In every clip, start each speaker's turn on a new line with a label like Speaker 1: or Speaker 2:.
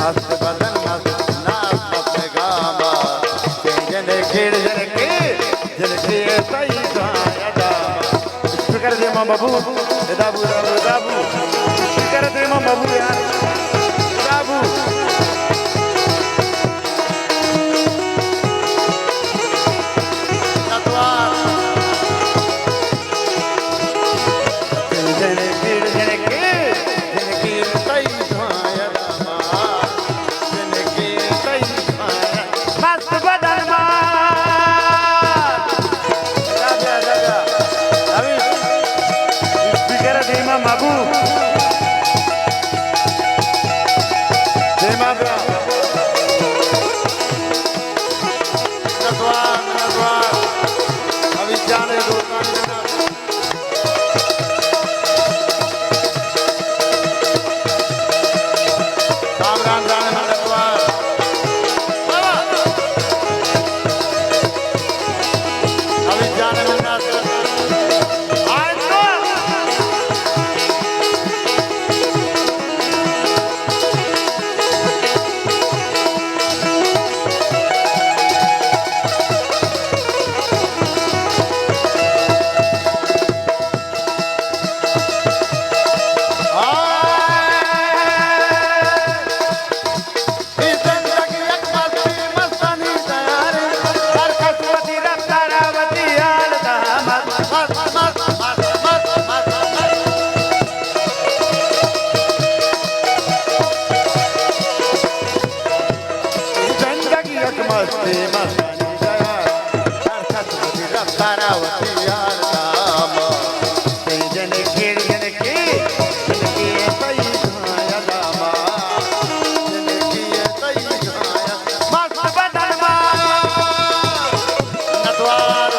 Speaker 1: मस्त बदन मस्त नाच अपने गामा जन खेड़ जन के तई गाया दामा फिकर दे मां बाबू दाबू दाबू दाबू फिकर दे मां बाबू यार दाबू Mabu, Dema bra, Nadwa, Avi jane do kani Ram Ram jane Nadwa, Avi jane Nadwa. मस्ती मस्तानी दया सरस्वती रत्तारावती यार दामा जन खेड़ जन के तई धाया दामा जन के तई धाया मस्त बदन मा नटवार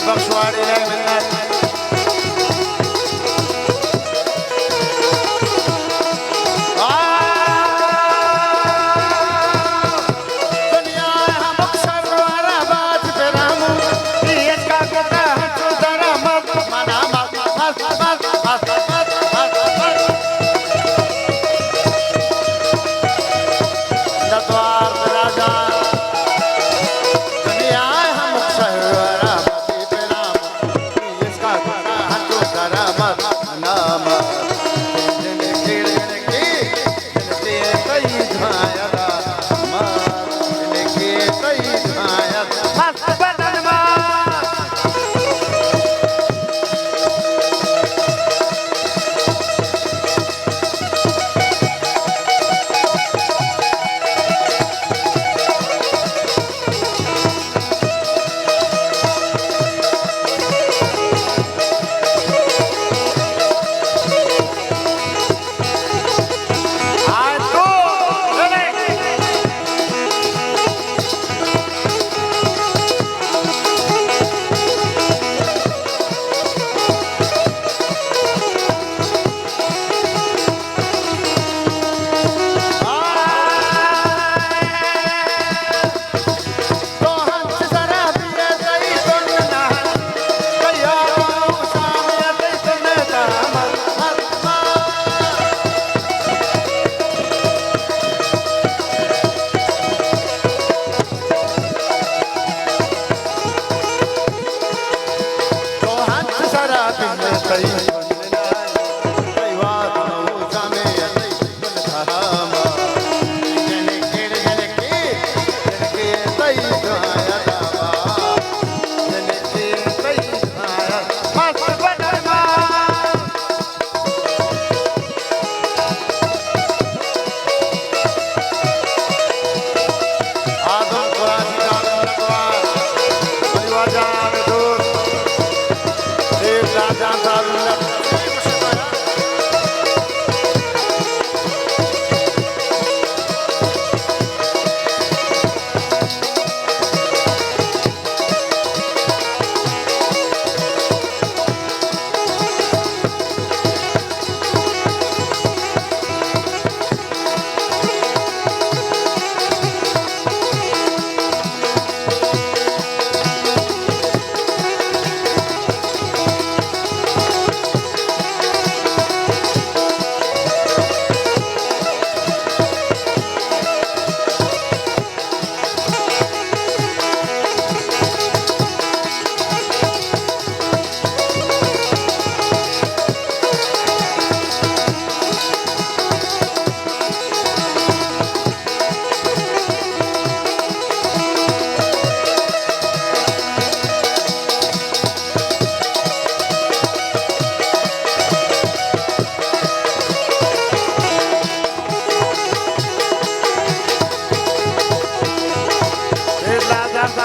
Speaker 1: बख्शवाड़ी है मिन्नत दुनिया हम अक्सर वाला बात पे रामू ये का कहता है तो जरा मत मना मत मत मत मत मत नटवार राजा दुनिया हम अक्सर वाला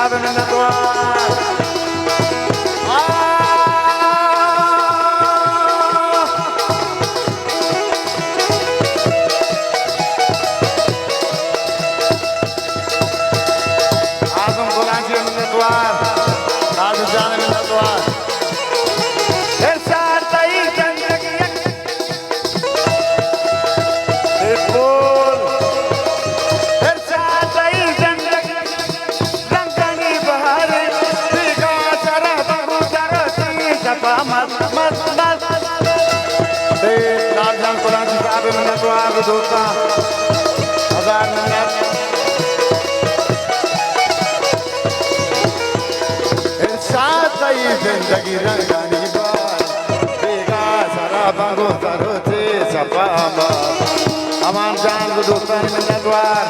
Speaker 1: साहब मिन्नतवार आजम गुलाम जी मिन्नतवार आजम जान मिन्नतवार इरशाद तई जिंदगी बोल इरशाद तई जिंदगी रंगनी बहार बिगा सरा बहु जरती सपा मत मत मत दे लालजान गुलाम जी साहब मिन्नतवार दोस्ता हजार मिन्नत जिंदगी रंगानी बार बेगा सारा बांगो तारो थे सपा अमान जान को दोस्तान मिन्नतवार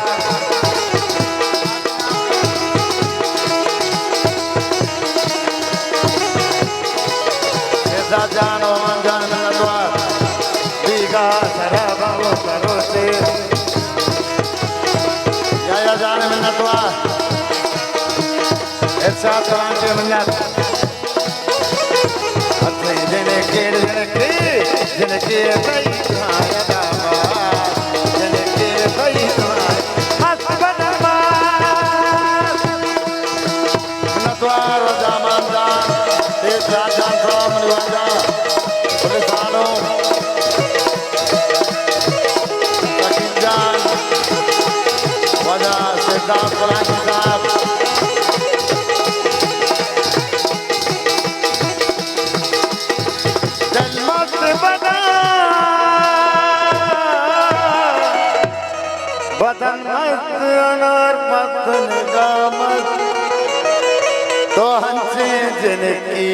Speaker 1: ऐसा जान अमान जान मिन्नतवार बेगा सारा बांगो तारो थे या जान मिन्नतवार ऐसा तलान के मिन्नत जिनके भाई तुम्हारा दामाद जिनके भाई तुम्हारा मस्त बदमाश मिन्नतवार जामानदार तेज जान साहब मनवाजा पुलिसानो शकील जान वजह सिद्धार्थ कलानी साहब बदन मस्त अनार मत निगामत तो हंसे जिनकी